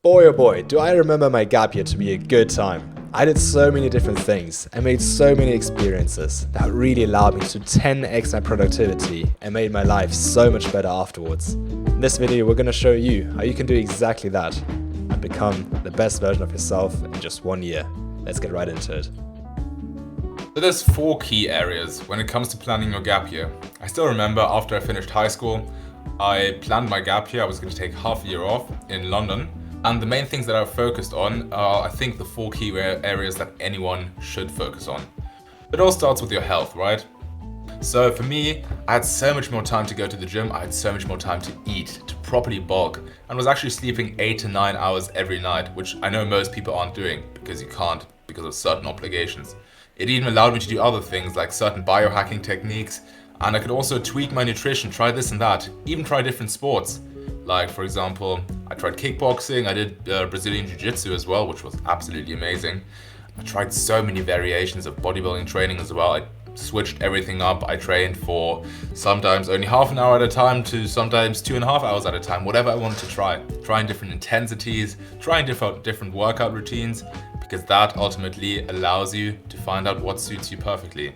Boy oh boy, do I remember my gap year to be a good time. I did so many different things and made so many experiences that really allowed me to 10x my productivity and made my life so much better afterwards. In this video we're going to show you how you can do exactly that and become the best version of yourself in just 1 year. Let's get right into it. So there's 4 key areas when it comes to planning your gap year. I still remember after I finished high school, I planned my gap year. I was going to take half a year off in London. And the main things that I focused on are, I think, the 4 key areas that anyone should focus on. It all starts with your health, right? So for me, I had so much more time to go to the gym. I had so much more time to eat, to properly bulk, and was actually sleeping 8 to 9 hours every night, which I know most people aren't doing because you can't because of certain obligations. It even allowed me to do other things like certain biohacking techniques, and I could also tweak my nutrition, try this and that, even try different sports. Like, for example, I tried kickboxing, I did Brazilian Jiu-Jitsu as well, which was absolutely amazing. I tried so many variations of bodybuilding training as well. I switched everything up. I trained for sometimes only half an hour at a time to sometimes 2.5 hours at a time, whatever I wanted to try. Trying different intensities, trying different workout routines, because that ultimately allows you to find out what suits you perfectly.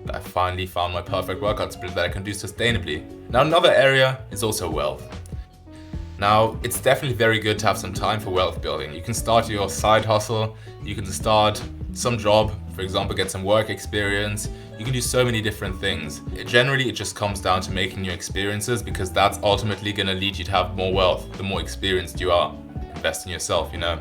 I finally found my perfect workout split that I can do sustainably. Now, another area is also wealth. Now, it's definitely very good to have some time for wealth building. You can start your side hustle, you can start some job, for example, get some work experience. You can do so many different things. Generally, it just comes down to making new experiences because that's ultimately going to lead you to have more wealth, the more experienced you are. Invest in yourself, you know.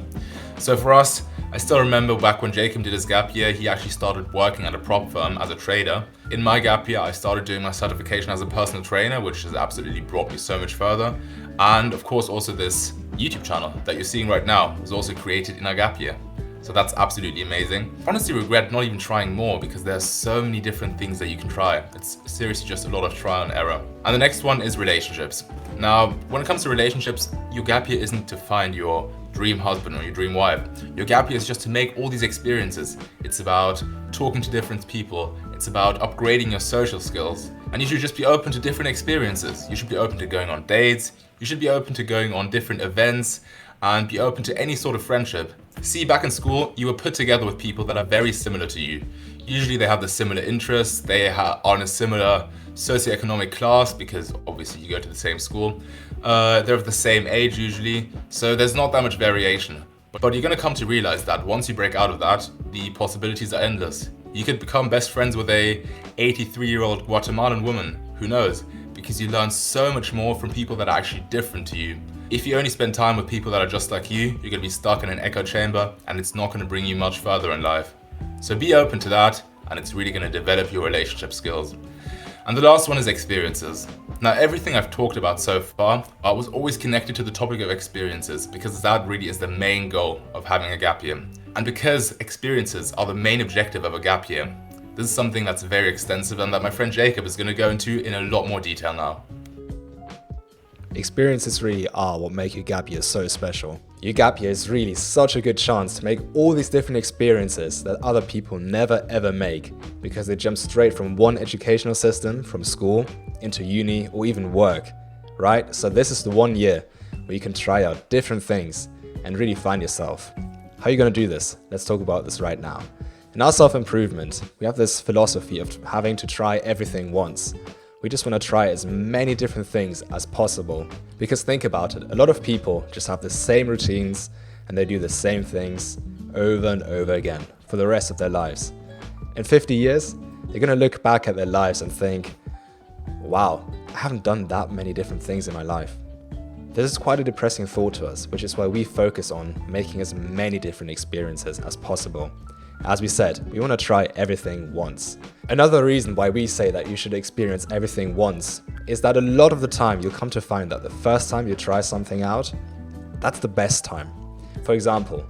So for us, I still remember back when Jacob did his gap year, he actually started working at a prop firm as a trader. In my gap year, I started doing my certification as a personal trainer, which has absolutely brought me so much further. And of course, also this YouTube channel that you're seeing right now was also created in our gap year. So that's absolutely amazing. I honestly regret not even trying more because there's so many different things that you can try. It's seriously just a lot of trial and error. And the next one is relationships. Now, when it comes to relationships, your gap year isn't to find your dream husband or your dream wife. Your gap year is just to make all these experiences. It's about talking to different people. It's about upgrading your social skills. And you should just be open to different experiences. You should be open to going on dates. You should be open to going on different events and be open to any sort of friendship. See, back in school, you were put together with people that are very similar to you. Usually they have the similar interests, they are in a similar socioeconomic class because obviously you go to the same school. They're of the same age usually, so there's not that much variation. But you're gonna come to realize that once you break out of that, the possibilities are endless. You could become best friends with a 83-year-old Guatemalan woman, who knows? Because you learn so much more from people that are actually different to you. If you only spend time with people that are just like you, you're gonna be stuck in an echo chamber and it's not gonna bring you much further in life. So be open to that and it's really gonna develop your relationship skills. And the last one is experiences. Now, everything I've talked about so far was always connected to the topic of experiences because that really is the main goal of having a gap year. And because experiences are the main objective of a gap year, this is something that's very extensive and that my friend Jacob is going to go into in a lot more detail now. Experiences really are what make your gap year so special. Your gap year is really such a good chance to make all these different experiences that other people never ever make because they jump straight from one educational system, from school, into uni or even work, right? So this is the 1 year where you can try out different things and really find yourself. How are you going to do this? Let's talk about this right now. In our self-improvement, we have this philosophy of having to try everything once. We just want to try as many different things as possible. Because think about it, a lot of people just have the same routines and they do the same things over and over again for the rest of their lives. In 50 years, they're going to look back at their lives and think, wow, I haven't done that many different things in my life. This is quite a depressing thought to us, which is why we focus on making as many different experiences as possible. As we said, we want to try everything once. Another reason why we say that you should experience everything once is that a lot of the time you'll come to find that the first time you try something out, that's the best time. For example,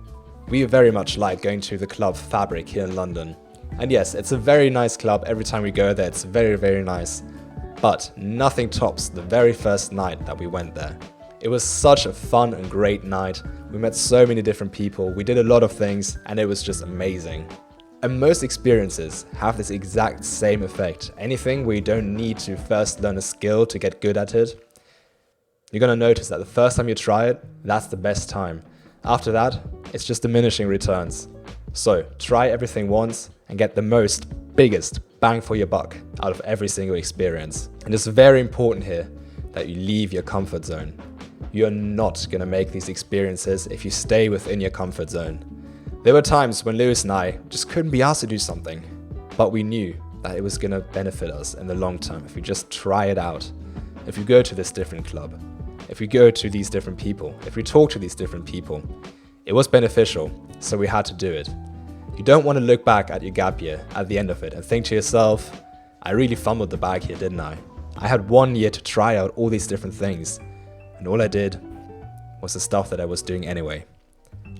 we very much like going to the club Fabric here in London. And yes, it's a very nice club. Every time we go there, it's very, very nice. But nothing tops the very first night that we went there. It was such a fun and great night. We met so many different people, we did a lot of things, and it was just amazing. And most experiences have this exact same effect. Anything where you don't need to first learn a skill to get good at it, you're going to notice that the first time you try it, that's the best time. After that, it's just diminishing returns. So try everything once and get the biggest bang for your buck out of every single experience. And it's very important here that you leave your comfort zone. You're not gonna make these experiences if you stay within your comfort zone. There were times when Lewis and I just couldn't be asked to do something, but we knew that it was gonna benefit us in the long term if we just try it out. If we go to this different club, if we go to these different people, if we talk to these different people, it was beneficial, so we had to do it. You don't want to look back at your gap year at the end of it and think to yourself, I really fumbled the bag here, didn't I? I had 1 year to try out all these different things, and all I did was the stuff that I was doing anyway.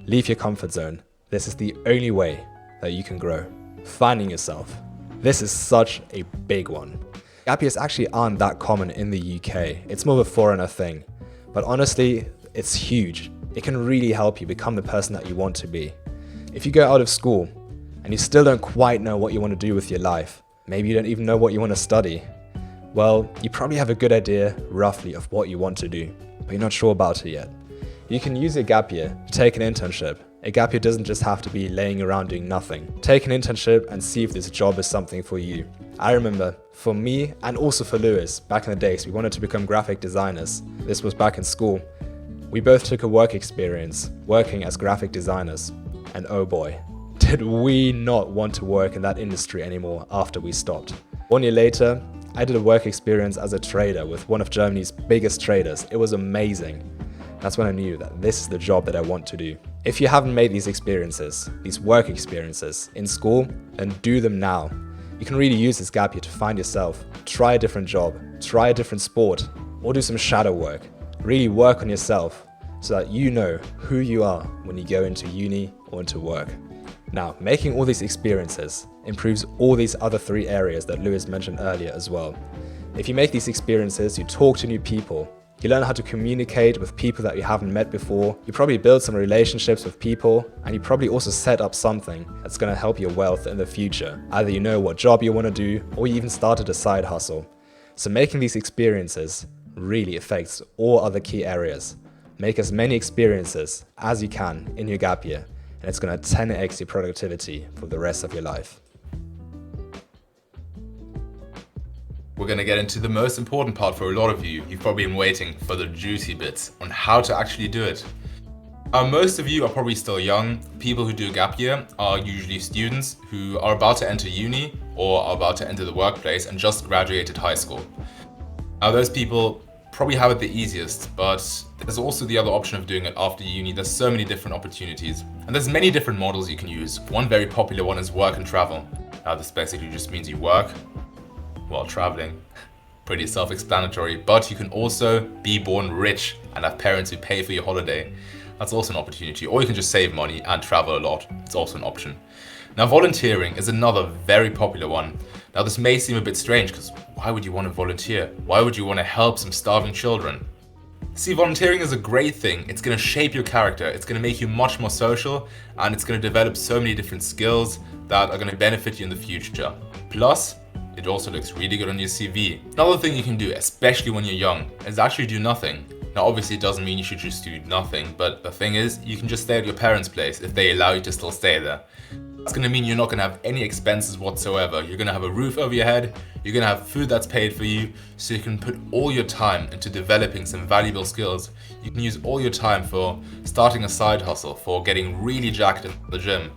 Leave your comfort zone. This is the only way that you can grow. Finding yourself. This is such a big one. Gap years actually aren't that common in the UK. It's more of a foreigner thing. But honestly, it's huge. It can really help you become the person that you want to be. If you go out of school and you still don't quite know what you want to do with your life, maybe you don't even know what you want to study, well, you probably have a good idea, roughly, of what you want to do, but you're not sure about it yet. You can use your gap year to take an internship. A gap year doesn't just have to be laying around doing nothing. Take an internship and see if this job is something for you. I remember, for me and also for Lewis, back in the days, we wanted to become graphic designers. This was back in school. We both took a work experience working as graphic designers. And oh boy, did we not want to work in that industry anymore after we stopped. 1 year later, I did a work experience as a trader with one of Germany's biggest traders. It was amazing. That's when I knew that this is the job that I want to do. If you haven't made these experiences, these work experiences in school, then do them now. You can really use this gap year to find yourself, try a different job, try a different sport, or do some shadow work. Really work on yourself so that you know who you are when you go into uni or into work. Now, making all these experiences improves all these other 3 areas that Lewis mentioned earlier as well. If you make these experiences, you talk to new people, you learn how to communicate with people that you haven't met before, you probably build some relationships with people, and you probably also set up something that's going to help your wealth in the future. Either you know what job you want to do, or you even started a side hustle. So making these experiences really affects all other key areas. Make as many experiences as you can in your gap year, and it's going to 10x your productivity for the rest of your life. We're going to get into the most important part for a lot of you. You've probably been waiting for the juicy bits on how to actually do it. Most of you are probably still young. People who do a gap year are usually students who are about to enter uni or are about to enter the workplace and just graduated high school. Now, those people probably have it the easiest, but there's also the other option of doing it after uni. There's so many different opportunities, and there's many different models you can use. One very popular one is work and travel. Now, this basically just means you work while traveling. Pretty self-explanatory, but you can also be born rich and have parents who pay for your holiday. That's also an opportunity. Or you can just save money and travel a lot. It's also an option. Now, volunteering is another very popular one. Now, this may seem a bit strange because why would you want to volunteer? Why would you want to help some starving children? See, volunteering is a great thing. It's going to shape your character. It's going to make you much more social, and it's going to develop so many different skills that are going to benefit you in the future. Plus, it also looks really good on your CV. Another thing you can do, especially when you're young, is actually do nothing. Now, obviously, it doesn't mean you should just do nothing, but the thing is, you can just stay at your parents' place if they allow you to still stay there. That's going to mean you're not going to have any expenses whatsoever. You're going to have a roof over your head, you're going to have food that's paid for you, so you can put all your time into developing some valuable skills. You can use all your time for starting a side hustle, for getting really jacked in the gym,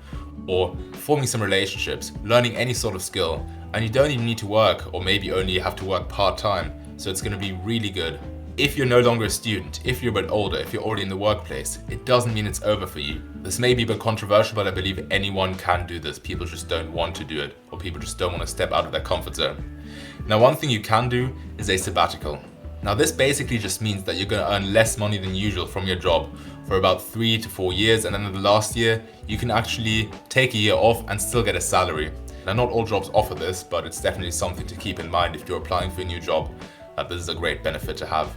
or forming some relationships, learning any sort of skill. And you don't even need to work, or maybe only have to work part-time, so it's going to be really good. If you're no longer a student, if you're a bit older, if you're already in the workplace, it doesn't mean it's over for you. This may be a bit controversial, but I believe anyone can do this. People just don't want to do it, or people just don't want to step out of their comfort zone. Now, one thing you can do is a sabbatical. Now, this basically just means that you're going to earn less money than usual from your job for about 3 to 4 years, and then in the last year, you can actually take a year off and still get a salary. Now, not all jobs offer this, but it's definitely something to keep in mind if you're applying for a new job, that this is a great benefit to have.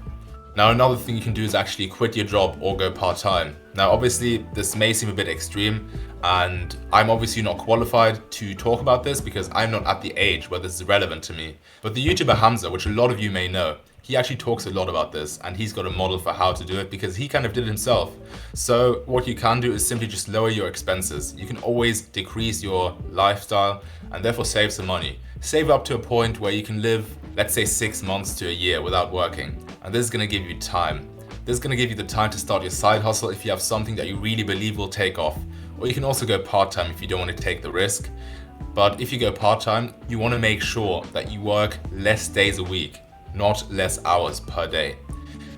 Now, another thing you can do is actually quit your job or go part-time. Now, obviously, this may seem a bit extreme, and I'm obviously not qualified to talk about this because I'm not at the age where this is relevant to me. But the YouTuber Hamza, which a lot of you may know, he actually talks a lot about this, and he's got a model for how to do it because he kind of did it himself. So what you can do is simply just lower your expenses. You can always decrease your lifestyle and therefore save some money. Save up to a point where you can live, let's say 6 months to a year without working. And this is going to give you time. This is going to give you the time to start your side hustle if you have something that you really believe will take off. Or you can also go part-time if you don't want to take the risk. But if you go part-time, you want to make sure that you work less days a week, not less hours per day.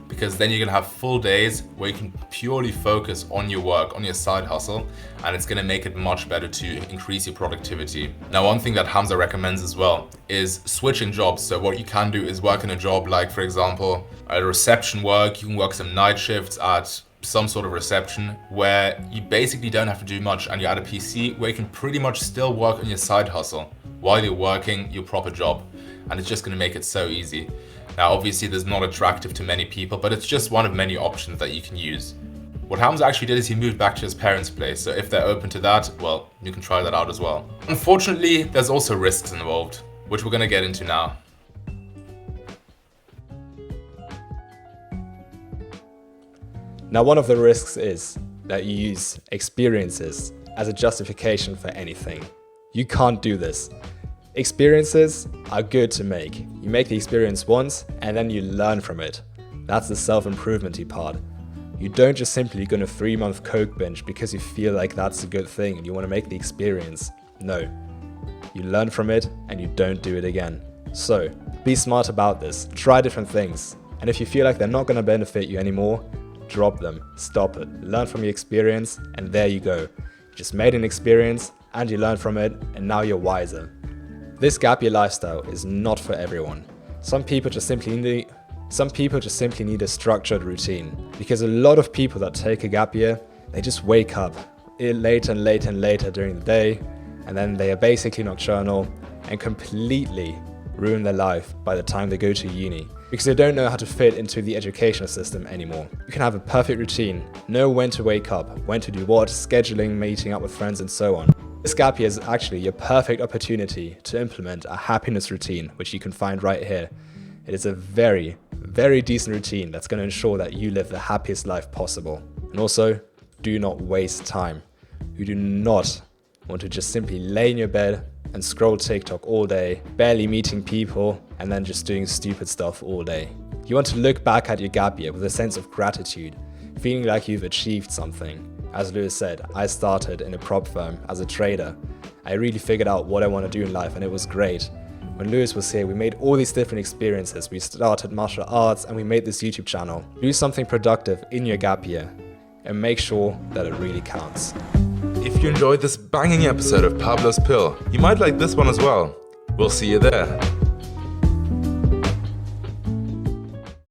Because then you're going to have full days where you can purely focus on your work, on your side hustle, and it's going to make it much better to increase your productivity. Now, one thing that Hamza recommends as well is switching jobs. So what you can do is work in a job like, for example, a reception work. You can work some night shifts at some sort of reception where you basically don't have to do much, and you're at a PC where you can pretty much still work on your side hustle while you're working your proper job. And it's just going to make it so easy. Now, obviously, this is not attractive to many people, but it's just one of many options that you can use. What Hamza actually did is he moved back to his parents' place, so if they're open to that, well, you can try that out as well. Unfortunately, there's also risks involved, which we're going to get into now. Now, one of the risks is that you use experiences as a justification for anything. You can't do this. Experiences are good to make. You make the experience once and then you learn from it. That's the self-improvement-y part. You don't just simply go on a 3-month coke binge because you feel like that's a good thing and you want to make the experience. No. You learn from it and you don't do it again. So, be smart about this. Try different things. And if you feel like they're not going to benefit you anymore, drop them. Stop it. Learn from your experience and there you go. You just made an experience and you learn from it and now you're wiser. This gap year lifestyle is not for everyone. Some people just simply need a structured routine, because a lot of people that take a gap year, they just wake up later and later and later during the day, and then they are basically nocturnal and completely ruin their life by the time they go to uni, because they don't know how to fit into the educational system anymore. You can have a perfect routine, know when to wake up, when to do what, scheduling, meeting up with friends and so on. This gap year is actually your perfect opportunity to implement a happiness routine, which you can find right here. It is a very, very decent routine that's going to ensure that you live the happiest life possible. And also, do not waste time. You do not want to just simply lay in your bed and scroll TikTok all day, barely meeting people, and then just doing stupid stuff all day. You want to look back at your gap year with a sense of gratitude, feeling like you've achieved something. As Lewis said, I started in a prop firm as a trader. I really figured out what I want to do in life and it was great. When Lewis was here, we made all these different experiences. We started martial arts and we made this YouTube channel. Do something productive in your gap year and make sure that it really counts. If you enjoyed this banging episode of Pablo's Pill, you might like this one as well. We'll see you there.